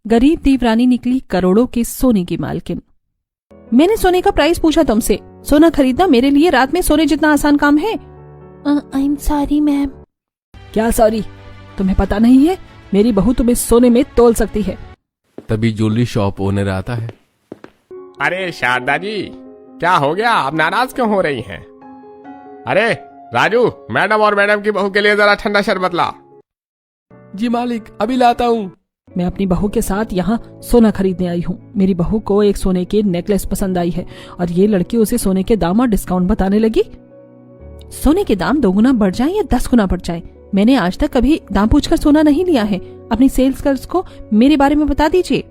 गरीब देवरानी निकली करोड़ों के सोने की मालकिन। मैंने सोने का प्राइस पूछा तुमसे। सोना खरीदना मेरे लिए रात में सोने जितना आसान काम है। I am sorry ma'am. क्या सॉरी? तुम्हें पता नहीं है मेरी बहू तुम्हें सोने में तोल सकती है। तभी ज्वेलरी शॉप ओनर आता है। अरे शारदा जी, क्या हो गया? आप नाराज क्यों हो रही हैं? अरे राजू, मैडम और मैडम की बहू के लिए जरा ठंडा शरबत ला। जी मालिक, अभी लाता हूँ। मैं अपनी बहू के साथ यहाँ सोना खरीदने आई हूँ। मेरी बहू को एक सोने की नेकलेस पसंद आई है और ये लड़की उसे सोने के दाम और डिस्काउंट बताने लगी। सोने के दाम 2 गुना बढ़ जाए या 10 गुना बढ़ जाए, मैंने आज तक कभी दाम पूछकर सोना नहीं लिया है। अपनी सेल्स गर्ल्स को मेरे बारे में बता दीजिए।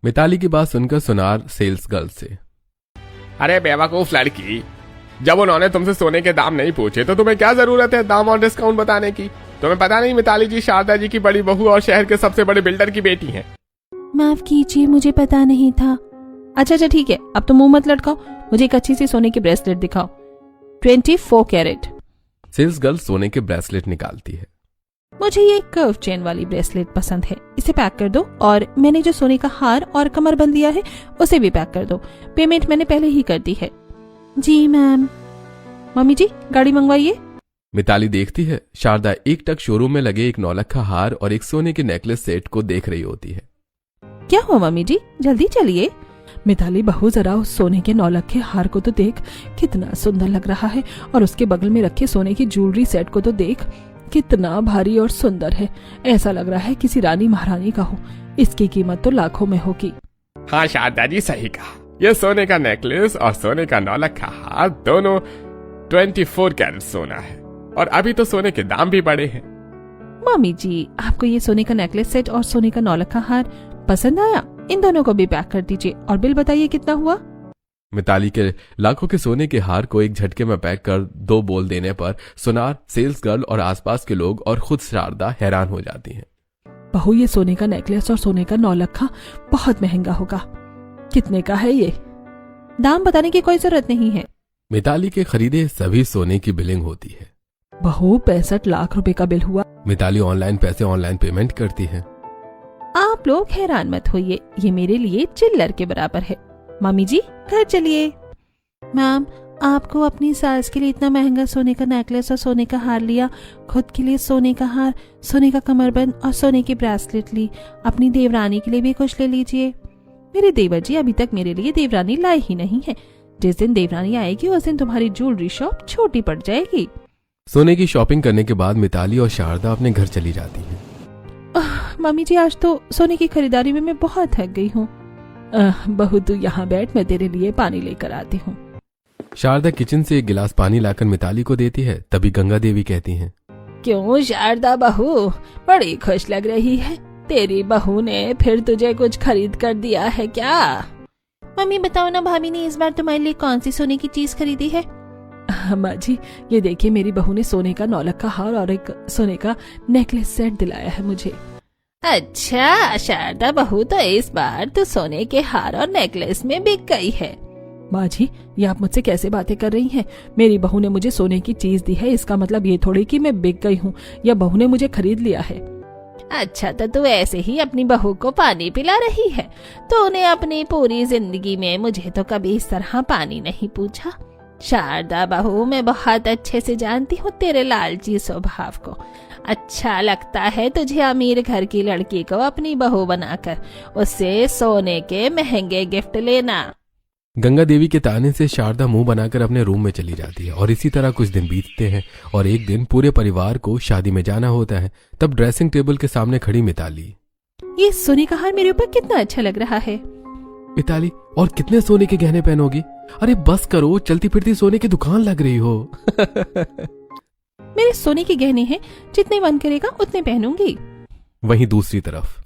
मिताली की बात सुनकर सुनार सेल्स गर्ल से, अरे बेवकूफ लड़की, जब उन्होंने तुमसे सोने के दाम नहीं पूछे तो तुम्हें क्या जरूरत है दाम और डिस्काउंट बताने की? तुम्हें पता नहीं मिताली जी शारदा जी की बड़ी बहू और शहर के सबसे बड़े बिल्डर की बेटी हैं। माफ कीजिए, मुझे पता नहीं था। अच्छा ठीक है, अब तो मुंह मत लटकाओ। मुझे एक अच्छी सी सोने की ब्रेसलेट दिखाओ, 24 कैरेट। सेल्स गर्ल सोने के ब्रेसलेट निकालती है। मुझे ये कर्व चेन वाली ब्रेसलेट पसंद है, इसे पैक कर दो। और मैंने जो सोने का हार और कमरबंद लिया है उसे भी पैक कर दो। पेमेंट मैंने पहले ही कर दी है। जी मैम। मम्मी जी, गाड़ी मंगवाइए। मिताली देखती है शारदा एकटक शोरूम में लगे एक 9 लाख हार और एक सोने के नेकलेस सेट को देख रही होती है। क्या हुआ मम्मी जी, जल्दी चलिए। मिताली बहू, जरा उस सोने के 9 लाख के हार को तो देख, कितना सुंदर लग रहा है। और उसके बगल में रखे सोने की ज्वेलरी सेट को तो देख, कितना भारी और सुंदर है। ऐसा लग रहा है किसी रानी महारानी का हो। इसकी कीमत तो लाखों में होगी। हाँ शारदा जी, सही कहा। ये सोने का नेकलेस और सोने का 9 लाख का हार दोनों 24 कैरेट सोना है और अभी तो सोने के दाम भी बढ़े हैं। मम्मी जी, आपको ये सोने का नेकलेस सेट और सोने का 9 लाख का हार पसंद आया? इन दोनों को भी पैक कर दीजिए और बिल बताइए कितना हुआ। मिताली के लाखों के सोने के हार को एक झटके में पैक कर 2 बोल देने पर सुनार, सेल्स गर्ल और आसपास के लोग और खुद शारदा हैरान हो जाती हैं। बहू, ये सोने का नेकलेस और सोने का 9 लाख का बहुत महंगा होगा। कितने का है ये? दाम बताने की कोई जरूरत नहीं है। मिताली के खरीदे सभी सोने की बिलिंग होती है। बहू, 65 लाख रुपए का बिल हुआ। मिताली ऑनलाइन पैसे ऑनलाइन पेमेंट करती है। आप लोग हैरान मत होइए, ये मेरे लिए चिल्लर के बराबर है। मम्मी जी, घर चलिए। मैम, आपको अपनी सास के लिए इतना महंगा सोने का नेकलेस और सोने का हार लिया, खुद के लिए सोने का हार, सोने का कमरबंद और सोने की ब्रेसलेट ली। अपनी देवरानी के लिए भी कुछ ले लीजिए। मेरे देवर जी अभी तक मेरे लिए देवरानी लाए ही नहीं है। जिस दिन देवरानी आएगी उस दिन तुम्हारी ज्वेलरी शॉप छोटी पड़ जाएगी। सोने की शॉपिंग करने के बाद मिताली और शारदा अपने घर चली जाती हैं। मम्मी जी, आज तो सोने की खरीदारी में मैं बहुत थक गई हूँ। बहू, तू यहाँ बैठ, मैं तेरे लिए पानी लेकर आती हूँ। शारदा किचन से एक गिलास पानी लाकर मिताली को देती है। तभी गंगा देवी कहती हैं, क्यों शारदा बहू, बड़ी खुश लग रही है। तेरी बहू ने फिर तुझे कुछ खरीद कर दिया है क्या? मम्मी बताओ ना, भाभी ने इस बार तुम्हारे लिए कौन सी सोने की चीज खरीदी है? माँ जी, ये देखिए, मेरी बहू ने सोने का 9 लाख का हार और एक सोने का नेकलेस सेट दिलाया है मुझे। अच्छा शारदा बहू, तो इस बार तो सोने के हार और नेकलेस में बिक गई है। माँ जी, ये आप मुझसे कैसे बातें कर रही हैं? मेरी बहू ने मुझे सोने की चीज दी है, इसका मतलब ये थोड़ी कि मैं बिक गई हूँ या बहू ने मुझे खरीद लिया है। अच्छा, तो तू ऐसे ही अपनी बहू को पानी पिला रही है? तो उन्हें अपनी पूरी जिंदगी में मुझे तो कभी इस तरह पानी नहीं पूछा। शारदा बहू, मैं बहुत अच्छे से जानती हूँ तेरे लालची स्वभाव को। अच्छा लगता है तुझे अमीर घर की लड़की को अपनी बहू बनाकर उससे सोने के महंगे गिफ्ट लेना। गंगा देवी के ताने से शारदा मुंह बनाकर अपने रूम में चली जाती है और इसी तरह कुछ दिन बीतते हैं और एक दिन पूरे परिवार को शादी में जाना होता है। तब ड्रेसिंग टेबल के सामने खड़ी मिताली, ये सोने का हार मेरे ऊपर कितना अच्छा लग रहा है। मिताली, और कितने सोने के गहने पहनोगी? अरे बस करो, चलती फिरती सोने की दुकान लग रही हो। मेरे सोने के गहने हैं, जितने मन करेगा उतने पहनूंगी। वहीं दूसरी तरफ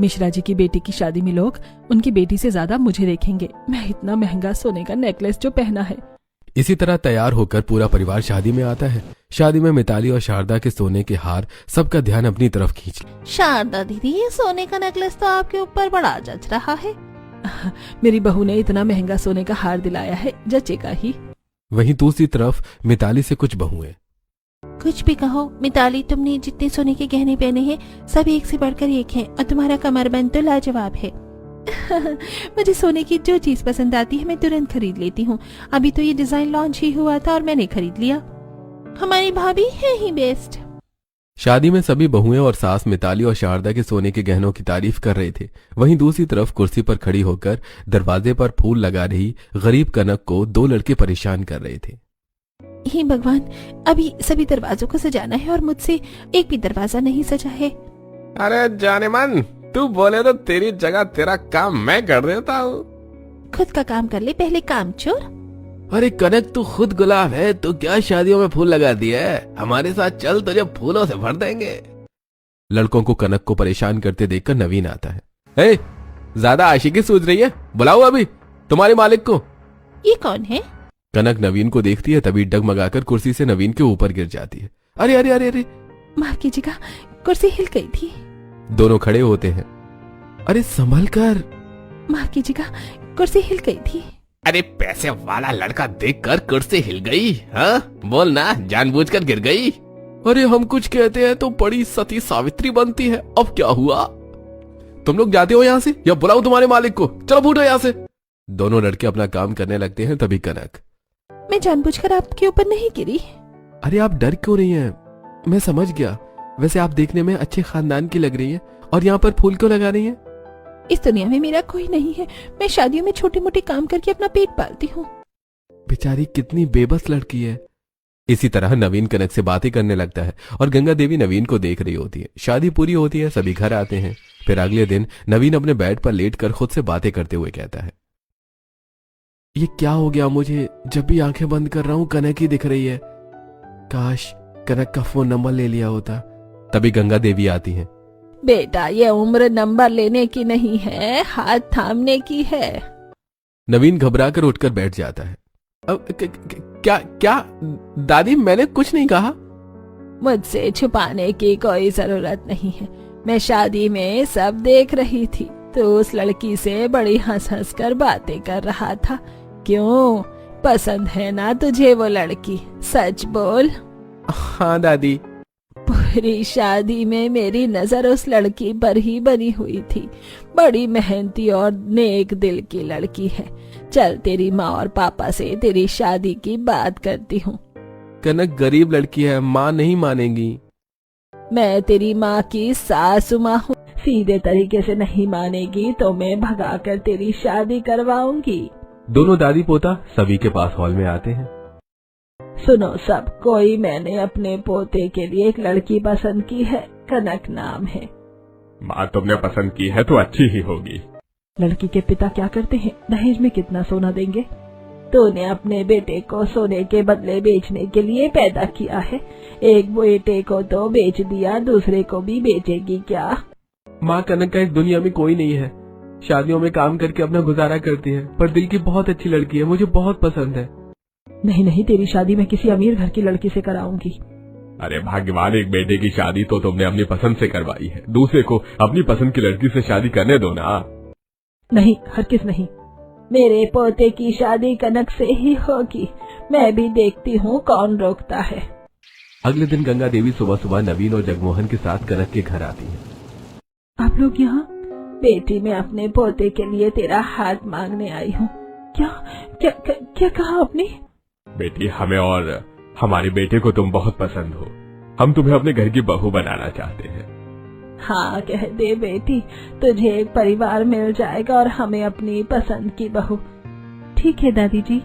मिश्रा जी की बेटी की शादी में लोग उनकी बेटी से ज्यादा मुझे देखेंगे। मैं इतना महंगा सोने का नेकलेस जो पहना है। इसी तरह तैयार होकर पूरा परिवार शादी में आता है। शादी में मिताली और शारदा के सोने के हार सबका ध्यान अपनी तरफ खींच। शारदा दीदी, ये सोने का नेकलेस तो आपके ऊपर बड़ा जच रहा है। मेरी बहू ने इतना महंगा सोने का हार दिलाया है, जचेगा ही। वहीं दूसरी तरफ मिताली से कुछ बहुएं, कुछ भी कहो मिताली, तुमने जितने सोने के गहने पहने हैं सब एक से बढ़कर एक हैं और तुम्हारा कमरबंद तो लाजवाब है। मुझे सोने की जो चीज पसंद आती है मैं तुरंत खरीद लेती हूँ। अभी तो ये डिजाइन लॉन्च ही हुआ था और मैंने खरीद लिया। हमारी भाभी है ही बेस्ट। शादी में सभी बहुएं और सास मिताली और शारदा के सोने के गहनों की तारीफ कर रहे थे। वहीं दूसरी तरफ कुर्सी पर खड़ी होकर दरवाजे पर फूल लगा रही गरीब कनक को दो लड़के परेशान कर रहे थे। हे भगवान, अभी सभी दरवाजों को सजाना है और मुझसे एक भी दरवाजा नहीं सजा है। अरे जाने मन, तू बोले तो तेरी जगह तेरा काम मैं कर देता हूँ। खुद का काम कर ले पहले, काम चोर। अरे कनक, तू खुद गुलाब है तो क्या शादियों में फूल लगा दिया है? हमारे साथ चल, तुझे फूलों से भर देंगे। लड़कों को कनक को परेशान करते देखकर नवीन आता है। ज्यादा आशिकी सूझ रही है, बुलाओ अभी तुम्हारे मालिक को। ये कौन है? कनक नवीन को देखती है तभी डगमगाकर कुर्सी से नवीन के ऊपर गिर जाती है। अरे अरे अरे अरे, माफ कीजिएगा, कुर्सी हिल गई थी। दोनों खड़े होते हैं। अरे संभल कर। माफ कीजिएगा, कुर्सी हिल गई थी। अरे पैसे वाला लड़का देखकर कुर्सी हिल गई? हाँ बोल ना, जानबूझकर गिर गई? अरे हम कुछ कहते हैं तो बड़ी सती सावित्री बनती है। अब क्या हुआ? तुम लोग जाते हो यहाँ से या बुलाओ तुम्हारे मालिक को? चलो फूटो यहाँ से। दोनों लड़के अपना काम करने लगते हैं तभी कनक, मैं जानबूझकर आपके ऊपर नहीं गिरी। अरे आप डर क्यों रही हैं? मैं समझ गया, वैसे आप देखने में अच्छे खानदान की लग रही हैं और यहाँ पर फूल क्यों लगा रही हैं? इस दुनिया में मेरा कोई नहीं है, मैं शादियों में छोटे मोटे काम करके अपना पेट पालती हूँ। बेचारी कितनी बेबस लड़की है। इसी तरह नवीन कनक से बातें करने लगता है और गंगा देवी नवीन को देख रही होती है। शादी पूरी होती है, सभी घर आते हैं। फिर अगले दिन नवीन अपने बेड पर लेटकर खुद से बातें करते हुए कहता है, ये क्या हो गया मुझे? जब भी आंखें बंद कर रहा हूं कनक ही दिख रही है। काश कनक का फोन नंबर ले लिया होता। तभी गंगा देवी आती हैं। बेटा, ये उम्र नंबर लेने की नहीं है, हाथ थामने की है। नवीन घबराकर उठकर बैठ जाता है। अब क्या क्या दादी, मैंने कुछ नहीं कहा। मुझसे छुपाने की कोई जरूरत नहीं है, मैं शादी में सब देख रही थी। तो उस लड़की से बड़ी हंस हंस कर बातें कर रहा था। क्यों, पसंद है ना तुझे वो लड़की? सच बोल। हाँ दादी। पूरी शादी में मेरी नजर उस लड़की पर ही बनी हुई थी। बड़ी मेहनती और नेक दिल की लड़की है। चल तेरी माँ और पापा से तेरी शादी की बात करती हूँ। कनक गरीब लड़की है, माँ नहीं मानेगी। मैं तेरी माँ की सासु माँ हूँ, सीधे तरीके से नहीं मानेगी तो मैं भगाकर तेरी शादी करवाऊंगी। दोनों दादी पोता सभी के पास हॉल में आते हैं। सुनो सब कोई, मैंने अपने पोते के लिए एक लड़की पसंद की है, कनक नाम है। माँ तुमने पसंद की है तो अच्छी ही होगी। लड़की के पिता क्या करते हैं? दहेज में कितना सोना देंगे? तूने अपने बेटे को सोने के बदले बेचने के लिए पैदा किया है। एक बेटे को तो बेच दिया, दूसरे को भी बेचेगी क्या? माँ कनक का इस दुनिया में कोई नहीं है। शादियों में काम करके अपना गुजारा करती है, पर दिल की बहुत अच्छी लड़की है, मुझे बहुत पसंद है। नहीं नहीं, तेरी शादी मैं किसी अमीर घर की लड़की से कराऊंगी। अरे भाग्यवान, एक बेटे की शादी तो तुमने अपनी पसंद से करवाई है, दूसरे को अपनी पसंद की लड़की से शादी करने दो ना। नहीं, हरगिज़ नहीं। मेरे पोते की शादी कनक से ही होगी। मैं भी देखती हूँ कौन रोकता है। अगले दिन गंगा देवी सुबह सुबह नवीन और जगमोहन के साथ कनक के घर आती है। आप लोग यहाँ? बेटी, मैं अपने पोते के लिए तेरा हाथ मांगने आई हूँ। क्या क्या क्या, क्या कहा आपने? बेटी, हमें और हमारे बेटे को तुम बहुत पसंद हो। हम तुम्हें अपने घर की बहू बनाना चाहते हैं। हाँ कह दे बेटी, तुझे एक परिवार मिल जाएगा और हमें अपनी पसंद की बहू। ठीक है दादी जी।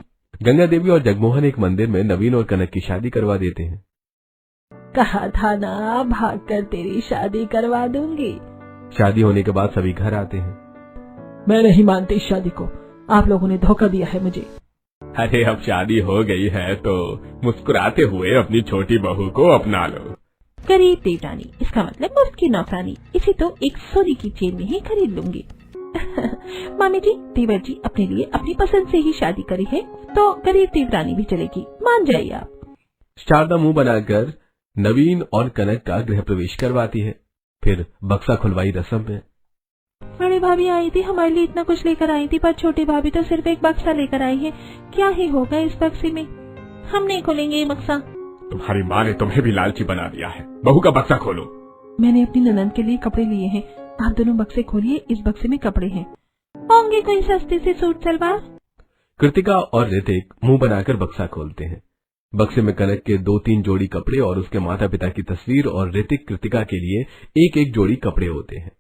गंगा देवी और जगमोहन एक मंदिर में नवीन और कनक की शादी करवा देते हैं। कहा था ना, भागकर तेरी शादी करवा दूंगी। शादी होने के बाद सभी घर आते हैं। मैं नहीं मानती इस शादी को, आप लोगों ने धोखा दिया है मुझे। अरे अब शादी हो गई है तो मुस्कुराते हुए अपनी छोटी बहू को अपना लो। गरीब देवरानी, इसका मतलब मुफ्त की नौकरानी। इसे तो एक सोने की चेन में ही खरीद लूंगी। मामी जी, देवर जी अपने लिए अपनी पसंद से ही शादी करी है तो गरीब देवरानी भी चलेगी, मान जाइए आप। शारदा मुंह बनाकर नवीन और कनक का गृह प्रवेश करवाती है। फिर बक्सा खुलवाई रस्म में। बड़ी भाभी आई थी, हमारे लिए इतना कुछ लेकर आई थी, पर छोटी भाभी तो सिर्फ एक बक्सा लेकर आई है। क्या ही होगा इस बक्से में? हम नहीं खोलेंगे ये बक्सा। तुम्हारी माँ ने तुम्हें भी लालची बना दिया है। बहू का बक्सा खोलो। मैंने अपनी ननद के लिए कपड़े लिए हैं, आप दोनों बक्से खोलिए, इस बक्से में कपड़े हैं। होंगे कोई सस्ते से सूट सलवार? कृतिका और ऋतिक मुंह बनाकर बक्सा खोलते हैं। बक्से में कनक के 2-3 जोड़ी कपड़े और उसके माता पिता की तस्वीर और ऋतिक कृतिका के लिए एक एक जोड़ी कपड़े होते हैं।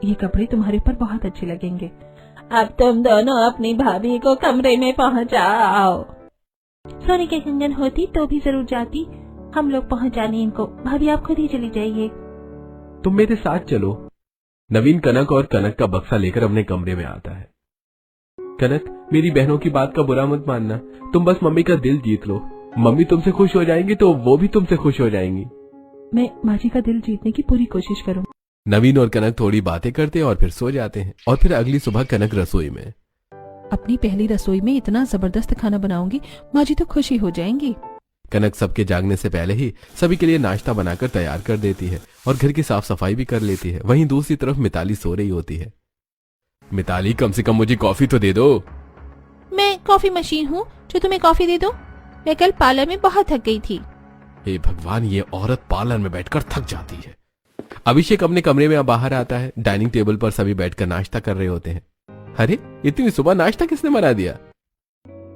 ये कपड़े तुम्हारे ऊपर बहुत अच्छे लगेंगे। अब तुम दोनों अपनी भाभी को कमरे में पहुंचाओ। सोने के कंगन होती तो भी जरूर जाती, हम लोग पहुंचाने इनको। भाभी आप खुद ही चली जाइए। तुम मेरे साथ चलो। नवीन कनक और कनक का बक्सा लेकर अपने कमरे में आता है। कनक, मेरी बहनों की बात का बुरा मत मानना, तुम बस मम्मी का दिल जीत लो। मम्मी तुमसे खुश हो जाएंगी तो वो भी तुमसे खुश हो जाएंगी। मैं माँ जी का दिल जीतने की पूरी कोशिश करूँ। नवीन और कनक थोड़ी बातें करते हैं और फिर सो जाते हैं। और फिर अगली सुबह कनक रसोई में। अपनी पहली रसोई में इतना जबरदस्त खाना बनाऊंगी, माँ जी तो खुशी हो जाएंगी। कनक सबके जागने से पहले ही सभी के लिए नाश्ता बनाकर तैयार कर देती है और घर की साफ सफाई भी कर लेती है। वहीं दूसरी तरफ मिताली सो रही होती है। मिताली, कम से कम मुझे कॉफी तो दे दो। मैं कॉफी मशीन हूँ जो तुम्हें कॉफी दे दो? मैं कल पार्लर में बहुत थक गई थी। हे भगवान, ये औरत पार्लर में बैठकर थक जाती है। अभिषेक अपने कमरे में बाहर आता है। डाइनिंग टेबल पर सभी बैठकर नाश्ता कर रहे होते हैं। अरे, इतनी सुबह नाश्ता किसने बना दिया?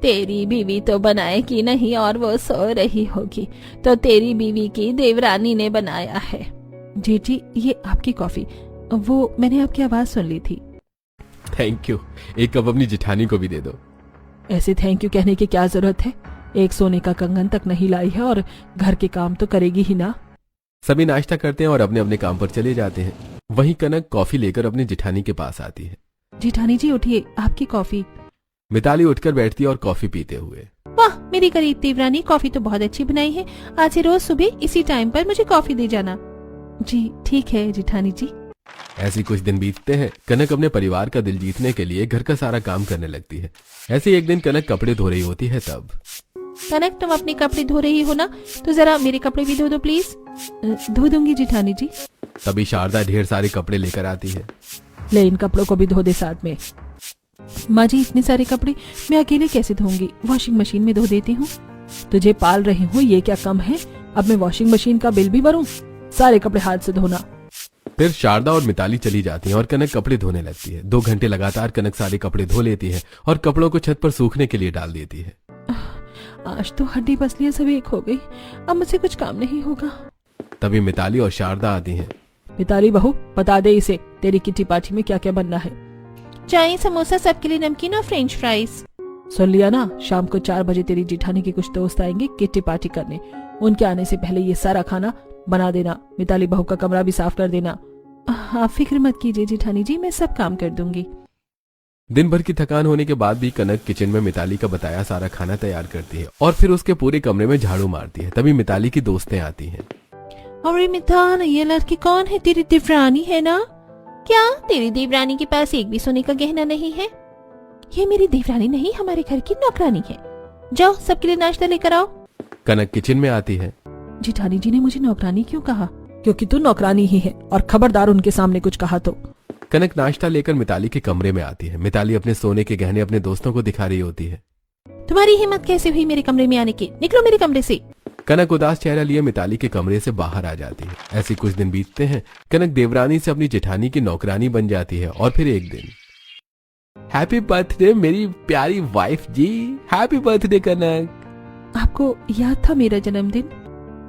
तेरी बीवी तो बनाएगी नहीं और वो सो रही होगी, तो तेरी बीवी की देवरानी ने बनाया है। जी, ये आपकी कॉफी, वो मैंने आपकी आवाज सुन ली थी। Thank you. एक कप अपनी जिठानी को भी दे दो। ऐसे थैंक यू कहने की क्या जरूरत है? एक सोने का कंगन तक नहीं लाई है और घर के काम तो करेगी ही ना। सभी नाश्ता करते हैं और अपने अपने काम पर चले जाते हैं। वहीं कनक कॉफी लेकर अपनी जिठानी के पास आती है। जिठानी जी उठिए, आपकी कॉफी। मिताली उठकर बैठती है और कॉफी पीते हुए। वाह, मेरी गरीब देवरानी, कॉफी तो बहुत अच्छी बनाई है। आज से रोज सुबह इसी टाइम पर मुझे कॉफी दे जाना। जी ठीक है जिठानी जी। ऐसे कुछ दिन बीतते हैं। कनक अपने परिवार का दिल जीतने के लिए घर का सारा काम करने लगती है। ऐसे ही एक दिन कनक कपड़े धो रही होती है। तब कनक, तुम अपने कपड़े धो रही हो ना, तो जरा मेरे कपड़े भी धो दो प्लीज। धो दूंगी जिठानी जी। तभी शारदा ढेर सारे कपड़े लेकर आती है। ले, इन कपड़ों को भी धो दे साथ में। माँ जी, इतने सारे कपड़े मैं अकेले कैसे धोऊंगी? वॉशिंग मशीन में धो देती हूँ। तुझे पाल रही हूँ, ये क्या कम है? अब मैं वॉशिंग मशीन का बिल भी भरूं? सारे कपड़े हाथ से धोना। फिर शारदा और मिताली चली जाती हैं और कनक कपड़े धोने लगती है। 2 घंटे लगातार कनक सारे कपड़े धो लेती है और कपड़ों को छत पर सूखने के लिए डाल देती है। आज तो हड्डी पसलियां सब एक हो गई, अब मुझसे कुछ काम नहीं होगा। तभी मिताली और शारदा आती हैं। मिताली बहू, बता दे इसे तेरी किट्टी पार्टी में क्या क्या बनना है। चाय, समोसा, सबके लिए नमकीन और फ्रेंच फ्राइज। सुन लिया ना, शाम को 4 बजे तेरी जिठानी के कुछ दोस्त आएंगे किट्टी पार्टी करने। उनके आने से पहले ये सारा खाना बना देना। मिताली बहू का कमरा भी साफ कर देना। आप फिक्र मत कीजिए जिठानी जी, मैं सब काम कर दूंगी। दिन भर की थकान होने के बाद भी कनक किचन में मिताली का बताया सारा खाना तैयार करती है और फिर उसके पूरे कमरे में झाड़ू मारती है। तभी मिताली की दोस्तें आती हैं। अरे मितान, ये लड़की कौन है? तेरी देवरानी है ना? क्या तेरी देवरानी के पास एक भी सोने का गहना नहीं है? ये मेरी देवरानी नहीं, हमारे घर की नौकरानी है। जाओ, सबके लिए नाश्ता लेकर आओ। कनक किचन में आती है। जिठानी जी ने मुझे नौकरानी क्यों कहा? क्योंकि तू नौकरानी ही है, और खबरदार उनके सामने कुछ कहा तो। कनक नाश्ता लेकर मिताली के कमरे में आती है। मिताली अपने सोने के गहने अपने दोस्तों को दिखा रही होती है। तुम्हारी हिम्मत कैसे हुई मेरे कमरे में आने की? निकलो मेरे कमरे से। कनक उदास चेहरा लिए मिताली के कमरे से बाहर आ जाती है। ऐसे कुछ दिन बीतते हैं। कनक देवरानी से अपनी जेठानी की नौकरानी बन जाती है। और फिर एक दिन, हैप्पी बर्थडे मेरी प्यारी वाइफ जी। हैप्पी बर्थडे कनक। आपको याद था मेरा जन्मदिन?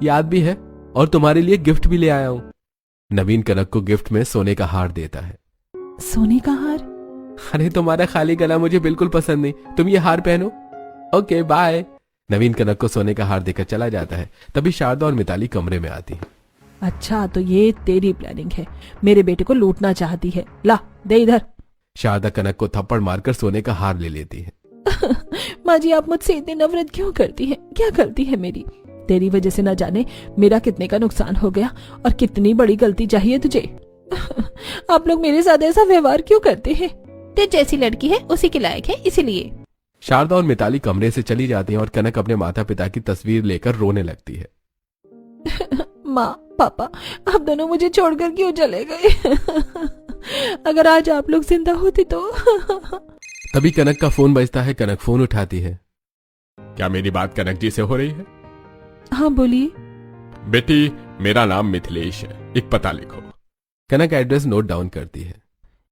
याद भी है, और तुम्हारे लिए गिफ्ट भी ले आया हूँ। नवीन कनक को गिफ्ट में सोने का हार देता है। सोने का हार? अरे तुम्हारा खाली गला मुझे बिल्कुल पसंद नहीं, तुम ये हार पहनो। Okay bye. नवीन कनक को सोने का हार देकर चला जाता है। तभी शारदा और मिताली कमरे में आती है। अच्छा, तो ये तेरी प्लानिंग है, मेरे बेटे को लूटना चाहती है। ला, दे इधर। शारदा कनक को थप्पड़ मारकर सोने का हार ले लेती है। माँ जी, आप मुझसे इतनी नफरत क्यों करती हैं? क्या गलती है मेरी? तेरी वजह से न जाने मेरा कितने का नुकसान हो गया, और कितनी बड़ी गलती चाहिए तुझे। आप लोग मेरे साथ ऐसा व्यवहार क्यों करते हैं? तेरे जैसी लड़की है उसी के लायक है, इसीलिए। शारदा और मिताली कमरे से चली जाती हैं और कनक अपने माता पिता की तस्वीर लेकर रोने लगती है। माँ, पापा, आप दोनों मुझे छोड़कर क्यों चले गए? अगर आज आप लोग जिंदा होते तो। तभी कनक का फोन बजता है। कनक फोन उठाती है। क्या मेरी बात कनक जी से हो रही है? हाँ बोलिए। बेटी, मेरा नाम मिथिलेश है, एक पता लिखो। कनक एड्रेस नोट डाउन करती है।